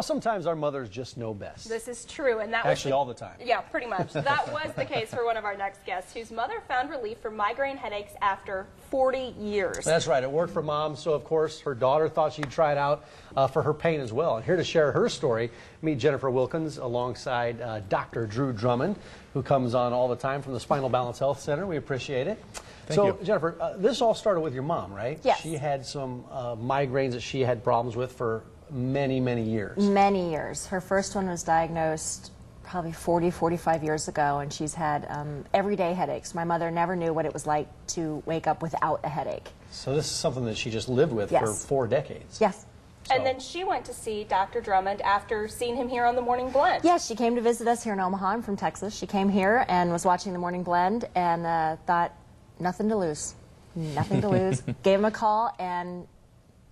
sometimes our mothers just know best. This is true, and that actually was all the time. Yeah, pretty much. That was the case for one of our next guests, whose mother found relief from migraine headaches after 40 years. That's right. It worked for Mom, so of course her daughter thought she'd try it out for her pain as well. And here to share her story, meet Jennifer Wilkins alongside Dr. Drew Drummond, who comes on all the time from the Spinal Balance Health Center. We appreciate it. Thank you. Jennifer, this all started with your mom, right? Yes. She had some migraines that she had problems with for many, many years. Many years. Her first one was diagnosed probably 40, 45 years ago, and she's had everyday headaches. My mother never knew what it was like to wake up without a headache. So this is something that she just lived with for 4 decades. Yes. And then she went to see Dr. Drummond after seeing him here on the Morning Blend. Yes, she came to visit us here in Omaha. I'm from Texas. She came here and was watching the Morning Blend and thought, nothing to lose. Nothing to lose. Gave him a call and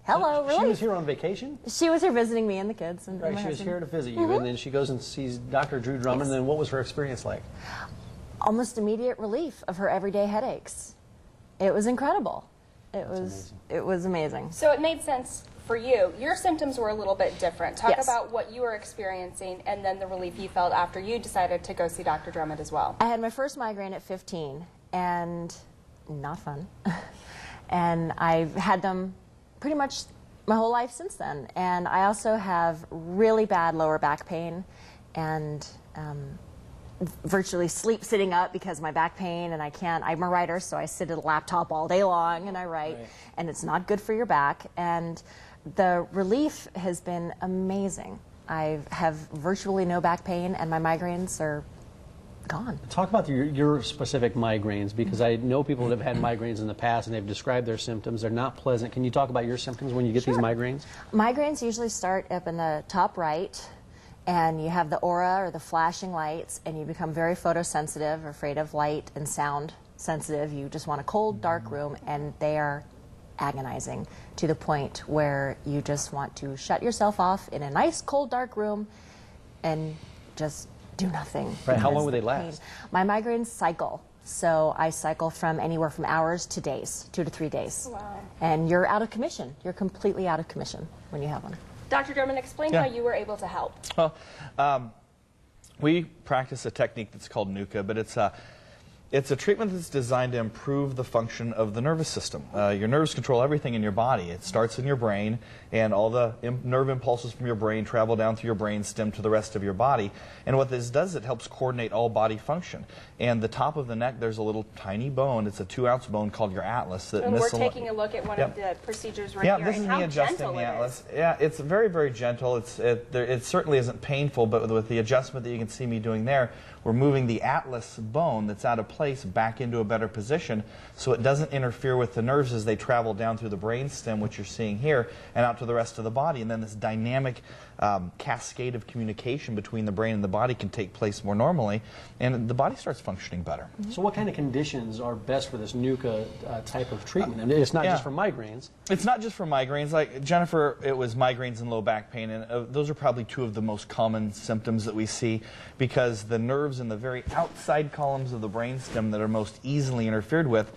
hello, so relief. She was here on vacation? She was here visiting me and the kids. And right, my she was husband. here to visit you, and then she goes and sees Dr. Drew Drummond, and then what was her experience like? Almost immediate relief of her everyday headaches. It was incredible. It was amazing. So it made sense for you. Your symptoms were a little bit different. Talk Yes. about what you were experiencing and then the relief you felt after you decided to go see Dr. Drummond as well. I had my first migraine at 15, and not fun. And I've had them pretty much my whole life since then. And I also have really bad lower back pain and virtually sleep sitting up because of my back pain, and I'm a writer, so I sit at a laptop all day long and I write, and it's not good for your back. And the relief has been amazing. I have virtually no back pain, and my migraines are gone. Talk about your specific migraines, because I know people that have had migraines in the past and they've described their symptoms. They're not pleasant. Can you talk about your symptoms when you get these migraines? Migraines usually start up in the top right, and you have the aura or the flashing lights, and you become very photosensitive, afraid of light and sound sensitive. You just want a cold, dark room, and they are agonizing to the point where you just want to shut yourself off in a nice, cold, dark room and just do nothing. Right. How long would they last? My migraines cycle. So I cycle from anywhere from hours to days, 2 to 3 days. Wow. And you're out of commission. You're completely out of commission when you have one. Dr. Drummond, explain how you were able to help. Well, we practice a technique that's called NUCCA, but it's a treatment that's designed to improve the function of the nervous system. Your nerves control everything in your body. It starts in your brain, and all the nerve impulses from your brain travel down through your brain stem to the rest of your body. And what this does, it helps coordinate all body function. And the top of the neck, there's a little tiny bone. It's a 2-ounce bone called your atlas. That And we're taking a look at one of the procedures right here. This is me adjusting the atlas. Yeah, it's very, very gentle. It certainly isn't painful, but with the adjustment that you can see me doing there, we're moving the atlas bone that's out of place back into a better position so it doesn't interfere with the nerves as they travel down through the brain stem, which you're seeing here, and out to the rest of the body. And then this dynamic cascade of communication between the brain and the body can take place more normally, and the body starts functioning better. So what kind of conditions are best for this NUCCA type of treatment? I mean, it's not just for migraines. It's not just for migraines. Like Jennifer, it was migraines and low back pain, and those are probably 2 of the most common symptoms that we see, because the nerves in the very outside columns of the brainstem that are most easily interfered with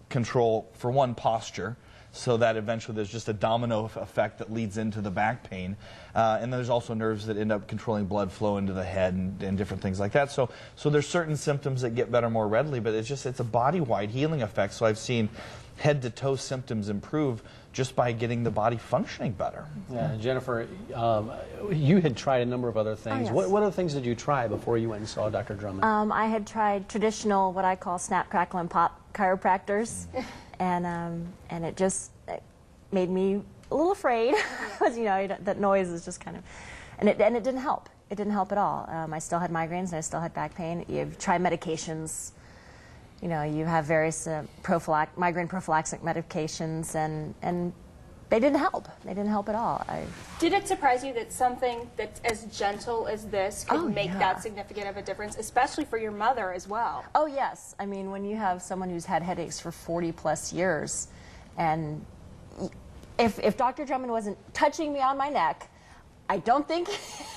control, for one, posture, so that eventually there's just a domino effect that leads into the back pain. And then there's also nerves that end up controlling blood flow into the head and different things like that. So there's certain symptoms that get better more readily, but it's a body-wide healing effect. So I've seen head-to-toe symptoms improve just by getting the body functioning better. Yeah, Jennifer, you had tried a number of other things. Oh, yes. What other things did you try before you went and saw Dr. Drummond? I had tried traditional, what I call snap, crackle, and pop chiropractors, and it just made me a little afraid, because that noise is just kind of, and it didn't help. It didn't help at all. I still had migraines and I still had back pain. You try medications. You have various migraine prophylactic medications, and they didn't help. They didn't help at all. Did it surprise you that something that's as gentle as this could make that significant of a difference, especially for your mother as well? Oh, yes. I mean, when you have someone who's had headaches for 40-plus years, and if Dr. Drummond wasn't touching me on my neck, I don't think,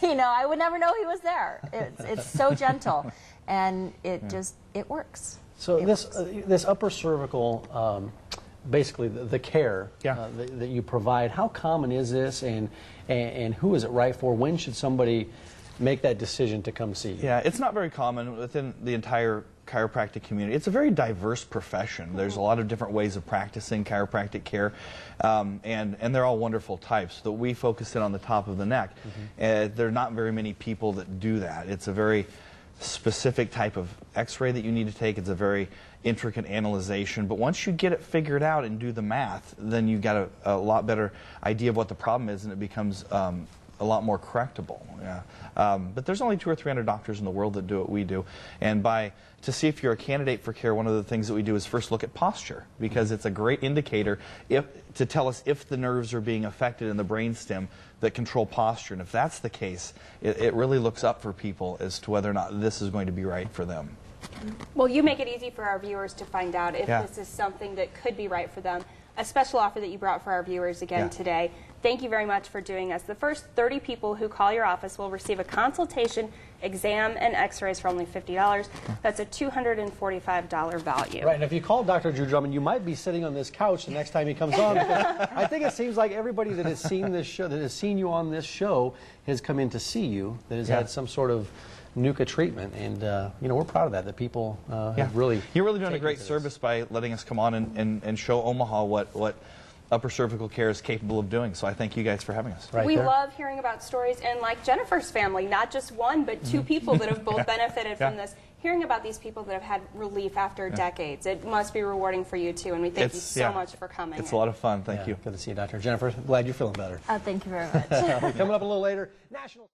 I would never know he was there. It's so gentle, and it works. So this upper cervical basically the care that you provide. How common is this, and who is it right for? When should somebody make that decision to come see you? Yeah, it's not very common within the entire chiropractic community. It's a very diverse profession. There's a lot of different ways of practicing chiropractic care, and they're all wonderful types. But we focus in on the top of the neck. There are not very many people that do that. It's a very specific type of x-ray that you need to take. It's a very intricate analyzation, but once you get it figured out and do the math, then you've got a lot better idea of what the problem is, and it becomes a lot more correctable. But there's only 200 or 300 doctors in the world that do what we do, and to see if you're a candidate for care, one of the things that we do is first look at posture, because it's a great indicator to tell us if the nerves are being affected in the brainstem that control posture. And if that's the case, it really looks up for people as to whether or not this is going to be right for them. Well, you make it easy for our viewers to find out if this is something that could be right for them. A special offer that you brought for our viewers again today. Thank you very much for doing us. The first 30 people who call your office will receive a consultation, exam, and x-rays for only $50. That's a $245 value. Right, and if you call Dr. Drew Drummond, you might be sitting on this couch the next time he comes on. I think it seems like everybody that has seen this show, that has seen you on this show, has come in to see you, that has had some sort of NUCCA treatment, and you know, we're proud of that. That people have really. You're really doing a great service by letting us come on and show Omaha what upper cervical care is capable of doing. So I thank you guys for having us. We love hearing about stories, and like Jennifer's family, not just one, but two people that have both benefited from this. Hearing about these people that have had relief after decades, it must be rewarding for you too, and we thank you so much for coming. It's a lot of fun. Thank you. Good to see you, Doctor. Jennifer, glad you're feeling better. Thank you very much. Coming up a little later, National.